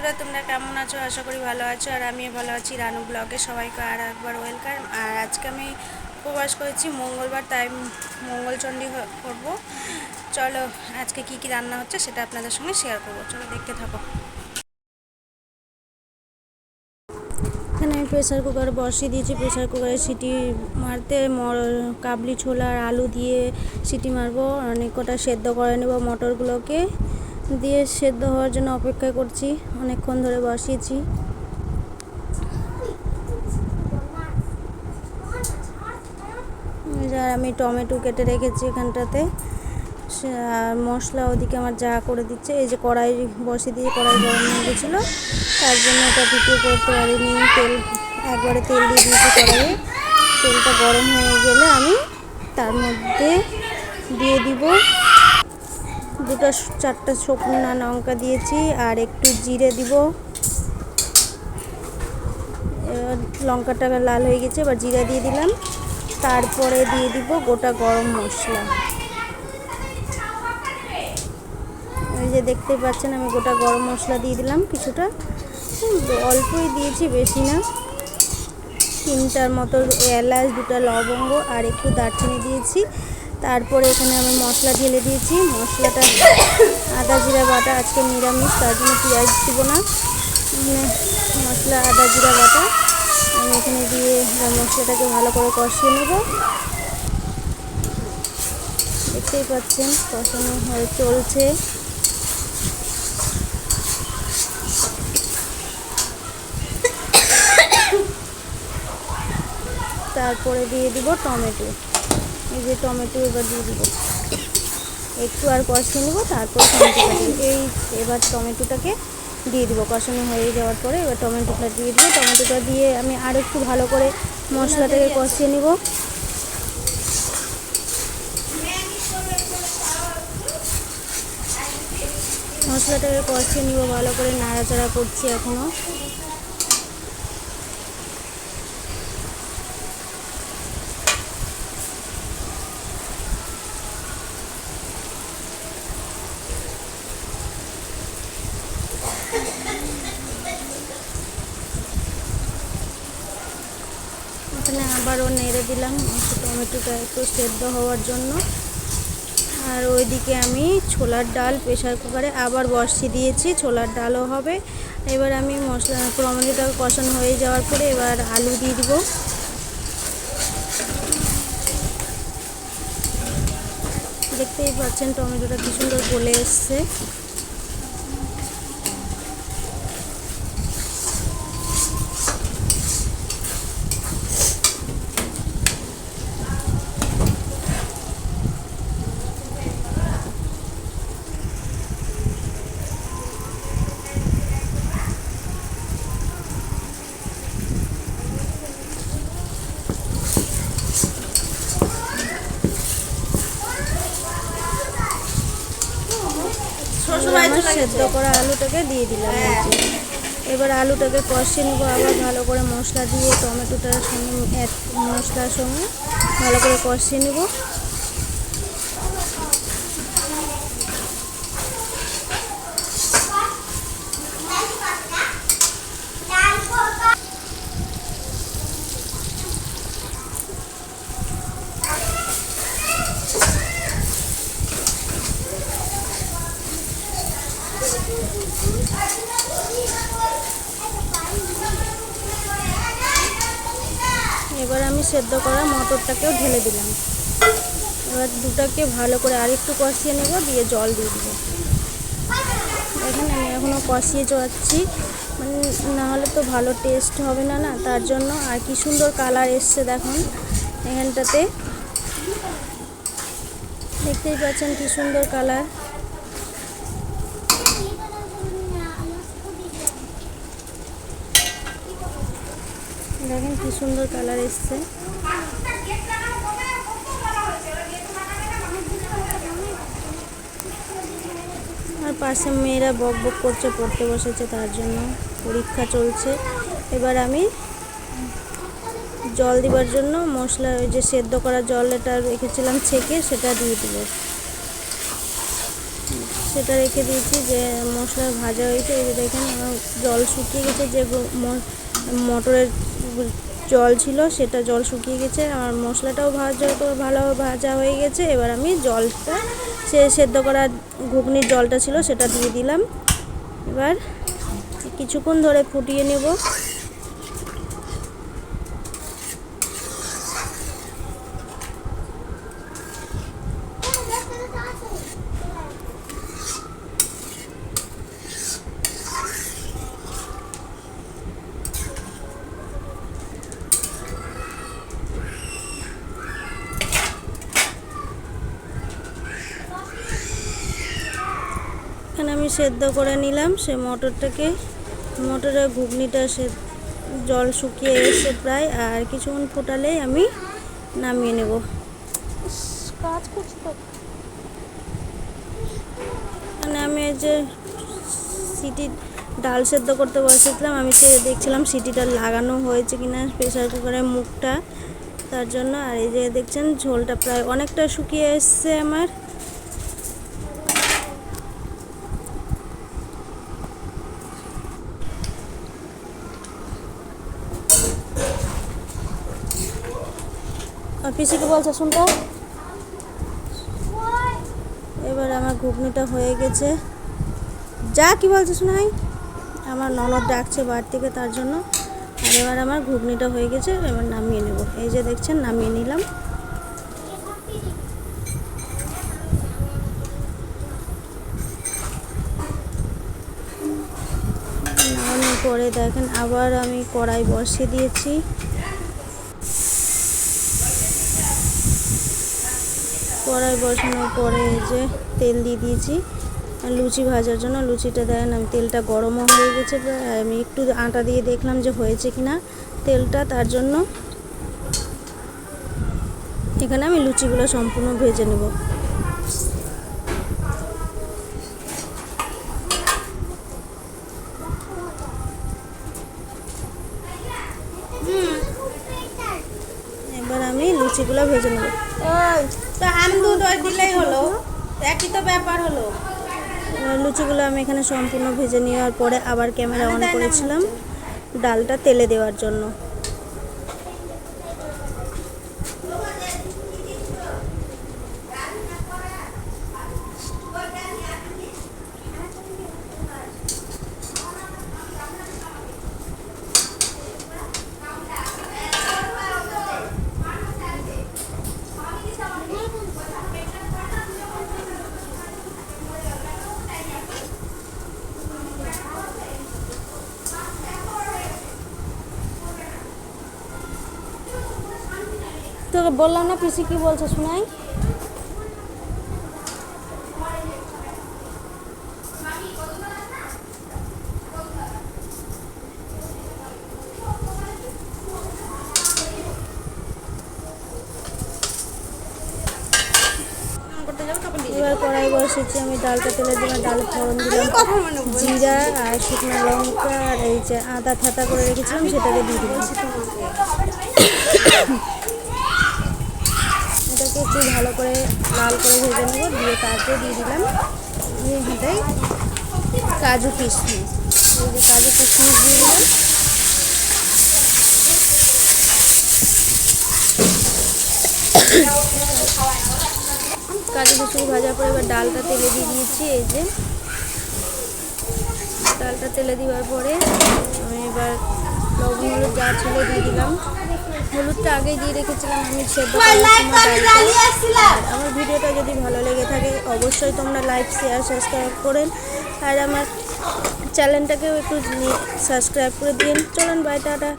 বন্ধুরা, তোমরা কেমন আছো? আশা করি ভালো আছো। আর আমিও ভালো আছি। রানু ব্লগে সবাইকে আর একবার ওয়েলকাম। আর আজকে আমি উপবাস করেছি মঙ্গলবার, তাই মঙ্গলচণ্ডী করব। চলো আজকে কি কি রান্না হচ্ছে সেটা আপনাদের সঙ্গে শেয়ার করব। চলো দেখতে থাকো। এখানে আমি প্রেসার কুকার বসিয়ে দিয়েছি। প্রেসার কুকারে সিটি মারতে কাবলি ছোলা আর আলু দিয়ে সিটি মারবো। অনেক কটা সেদ্ধ করে নেব। মটরগুলোকে দিয়ে সেদ্ধ হওয়ার জন্য অপেক্ষা করছি। অনেকক্ষণ ধরে বসিয়েছি। আর আমি টমেটো কেটে রেখেছি এখানটাতে। আর মশলা ওদিকে আমার যা করে দিচ্ছে। এই যে কড়াই বসিয়ে দিয়ে কড়াই গরম হয়ে গেছিলো, তার জন্য ওটা ভিডিও করতে পারিনি। একবারে তেল দিয়ে দিয়েছি কড়াইয়ে। তেলটা গরম হয়ে গেলে আমি তার মধ্যে দিয়ে দিব দুটো চারটা শুকনো লঙ্কা দিয়েছি আর একটু জিরে দিব। লঙ্কাটা লাল হয়ে গেছে, এবার জিরা দিয়ে দিলাম। তারপরে দিয়ে দিব গোটা গরম মশলা। এই যে দেখতে পাচ্ছেন আমি গোটা গরম মশলা দিয়ে দিলাম কিছুটা, অল্পই দিয়েছি, বেশি না। 3টার মতো এলাচ, 2টা লবঙ্গ আর একটু দারচিনি দিয়েছি। তারপরে এখানে আমি মশলা ঢেলে দিয়েছি। মশলাটা আদা জিরা বাটা, আজকে নিরামিষ, তার জন্য পেঁয়াজ দিব না। মশলা আদা জিরা বাটা আমি এখানে দিয়ে মশলাটাকে ভালো করে কষিয়ে নেব। দেখতেই পাচ্ছেন কষানো হয়ে চলছে। তারপরে দিয়ে দিব টমেটো। এই যে টমেটো এবার দিয়ে দিব, একটু আর কষিয়ে নেব। তারপর টমেটোটাকে এবার টমেটোটাকে দিয়ে দিব। কষানো হয়ে যাওয়ার পরে এবার টমেটোটা দিয়ে দিব। টমেটোটা দিয়ে আমি আর একটু ভালো করে মশলাটাকে কষিয়ে নেব। মশলাটাকে কষিয়ে নিব ভালো করে, নাড়াচাড়া করছি এখনও। এখানে আবারও নেড়ে দিলাম টমেটোটা একটু সেদ্ধ হওয়ার জন্য। আর ওইদিকে আমি ছোলার ডাল প্রেসার কুকারে আবার বসিয়ে দিয়েছি। ছোলার ডালও হবে। এবার আমি টমেটোটা কষানো হয়ে যাওয়ার পরে এবার আলু দিয়ে দিব। দেখতেই পাচ্ছেন টমেটোটা কি সুন্দর গলে এসছে। সেদ্ধ করা আলুটাকে দিয়ে দিলাম। এবার আলুটাকে কষিয়ে নেবো আবার ভালো করে মশলা দিয়ে, টমেটোটার সঙ্গে মশলার সঙ্গে ভালো করে কষিয়ে নেব। এবার আমি সেদ্ধ করা মটরটাকেও ঢেলে দিলাম। এবার দুটাকে ভালো করে আরেকটু কষিয়ে নেব, দিয়ে জল দিয়ে দেবো। দেখেন আমি এখনও কষিয়ে যাচ্ছি, মানে নাহলে তো ভালো টেস্ট হবে না, তার জন্য। আর কি সুন্দর কালার এসছে দেখুন এখানটাতে, দেখতেই পাচ্ছেন কি সুন্দর কালার। দেখেন কি সুন্দর কালার এসছে। আর পাশে মেয়েরা বক বক করছে, পড়তে বসেছে, তার জন্য পরীক্ষা চলছে। এবার আমি জল দিবার জন্য মশলা, ওই যে সেদ্ধ করা জলটা রেখেছিলাম ছেঁকে, সেটা দিয়ে দিব। সেটা রেখে দিয়েছি। যে মশলা ভাজা হয়েছে, এই যে দেখেন আমার জল শুকিয়ে গেছে, যে মটরের জল ছিল সেটা জল শুকিয়ে গেছে। আমার মশলাটাও ভালো ভাজা হয়ে গেছে। এবার আমি জলটা সেদ্ধ করা ঘুগনির জলটা ছিল সেটা দিয়ে দিলাম। এবার কিছুক্ষণ ধরে ফুটিয়ে নেব। এখানে আমি সেদ্ধ করে নিলাম সে মটরের ঘুগনিটা জল শুকিয়ে এসে প্রায়, আর কিছুক্ষণ ফোটালেই আমি নামিয়ে নেব। কাজ করছি তো। এখানে আমি যে ডাল সেদ্ধ করতে বসেছিলাম, আমি দেখছিলাম সিটিটা লাগানো হয়েছে কিনা প্রেসার কুকারের মুখটা, তার জন্য। আর এই যে দেখছেন ঝোলটা প্রায় অনেকটা শুকিয়ে এসছে আমার। পিসিকে বলছে শুনতে। এবার আমার ঘুগনিটা হয়ে গেছে। যা কি বলছে শোনাই, আমার ননদ ডাকছে বাড়ি থেকে, তার জন্য। আর এবার আমার ঘুগনিটা হয়ে গেছে, এবার নামিয়ে নেব। এই যে দেখছেন নামিয়ে নিলাম। নামানোর পরে দেখেন আবার আমি কড়াই বসিয়ে দিয়েছি। কড়াই বসানোর পরে এই যে তেল দিয়ে দিয়েছি লুচি ভাজার জন্য। লুচিটা দেখেন আমি তেলটা গরমও হয়ে গেছে, আমি একটু আটা দিয়ে দেখলাম যে হয়েছে কিনা তেলটা, তার জন্য এখানে আমি লুচিগুলো সম্পূর্ণ ভেজে নেব। এবার আমি লুচিগুলো ভেজে নেব। দিলেই হলো, একই তো ব্যাপার হলো। লুচিগুলো আমি এখানে সম্পূর্ণ ভেজে নেওয়ার পরে আবার ক্যামেরা অন করেছিলাম ডালটা তেলে দেওয়ার জন্য। তোকে বললাম না পিসি কি বলছে শোনাই। এবার কড়াই বসেছি, আমি ডালটা তেলে দিলাম, ডাল ফোড়ন দিলাম, জিরা আর শুকনো লঙ্কা আর এই যে আদা থাতা করে রেখেছিলাম সেটাকে দিয়ে দিলাম। এটাকে একটু ভালো করে লাল করে ভেজে নেব, দিয়ে তারপরে দিয়ে দিলাম এটাই কাজু কিশমিশ। এই যে কাজু কিশমিশ দিয়ে দিলাম। কাজু কিশমিশ ভাজার পরে এবার ডালটা তেলে দিয়ে দিয়েছি। এই যে ডালটা তেলে দেওয়ার পরে আমি এবার লবণ হলুদ যা ছিল দিয়ে দিলাম। হলুদটা আগেই দিয়ে রেখেছিলাম আমি সেদ্ধ করার সময়। আমার ভিডিওটা যদি ভালো লেগে থাকে অবশ্যই তোমরা লাইক শেয়ার সাবস্ক্রাইব করেন, আর আমার চ্যানেলটাকেও একটু সাবস্ক্রাইব করে দিন। চলুন বাই, টাটা।